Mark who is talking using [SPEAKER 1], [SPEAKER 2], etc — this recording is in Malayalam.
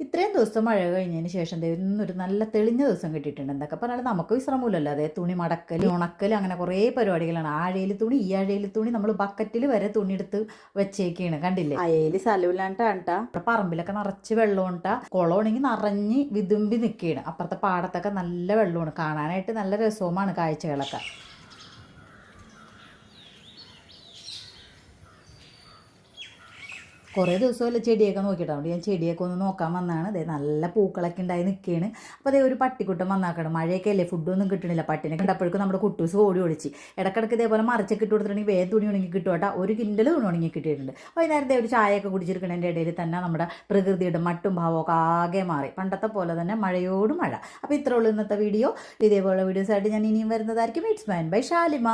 [SPEAKER 1] ഇത്രയും ദിവസം മഴ കഴിഞ്ഞതിന് ശേഷം ഇന്നൊരു നല്ല തെളിഞ്ഞ ദിവസം കിട്ടിയിട്ടുണ്ട്. എന്തൊക്കെ പറഞ്ഞാലും നമുക്ക് വിശ്രമമില്ലല്ലോ. അതേ തുണി മടക്കൽ ഉണക്കൽ അങ്ങനെ കുറേ പരിപാടികളാണ്. ആഴയിൽ തുണി, ഈ ആഴയിൽ തുണി നമ്മൾ ബക്കറ്റിൽ വരെ തുണി എടുത്ത് വെച്ചേക്കാണ്. കണ്ടില്ലേ, അയയിൽ സ്ഥലമില്ലാണ്ടാ പറമ്പിലൊക്കെ നിറച്ച് വെള്ളമുണ്ടാ, കുളമാണെങ്കിൽ നിറഞ്ഞ് വിതുമ്പി നിൽക്കുകയാണ്. അപ്പുറത്തെ പാടത്തൊക്കെ നല്ല വെള്ളമാണ്, കാണാനായിട്ട് നല്ല രസവുമാണ് കാഴ്ചകളൊക്കെ. കുറേ ദിവസമല്ല ചെടിയൊക്കെ നോക്കിയിട്ട്, അതുകൊണ്ട് ഞാൻ ചെടിയൊക്കെ ഒന്ന് നോക്കാൻ വന്നതാണ്. അതേ നല്ല പൂക്കളൊക്കെ ഉണ്ടായി നിൽക്കുകയാണ്. അപ്പോൾ അതേ ഒരു പട്ടിക്കുട്ടം വന്നാക്കണം. മഴയൊക്കെ അല്ലേ, ഫുഡൊന്നും കിട്ടണില്ല. പട്ടിനെ കണ്ടപ്പോഴേക്കും നമ്മുടെ കുട്ടൂസ് ഓടി ഒളിച്ച്. ഇടക്കിടക്ക് ഇതേപോലെ മറിച്ചൊക്കെ ഇട്ട് കൊടുത്തിട്ടുണ്ടെങ്കിൽ വേഗം തുണി ഉണങ്ങി കിട്ടും കേട്ടോ. 1 കിൻഡൽ തുണി ഉണങ്ങി കിട്ടിയിട്ടുണ്ട്. വൈകുന്നേരത്തെ ഒരു ചായയൊക്കെ കുടിച്ചിരിക്കുന്നതിൻ്റെ ഇടയിൽ തന്നെ നമ്മുടെ പ്രകൃതിയുടെ മട്ടും ഭാവമൊക്കെ ആകെ മാറി. പണ്ടത്തെ പോലെ തന്നെ മഴയോട് മഴ. അപ്പോൾ ഇത്രേ ഉള്ളൂ ഇന്നത്തെ വീഡിയോ. ഇതേപോലെ വീഡിയോസായിട്ട് ഞാൻ ഇനിയും വരുന്നതായിരിക്കും. It's mine by Shalimar.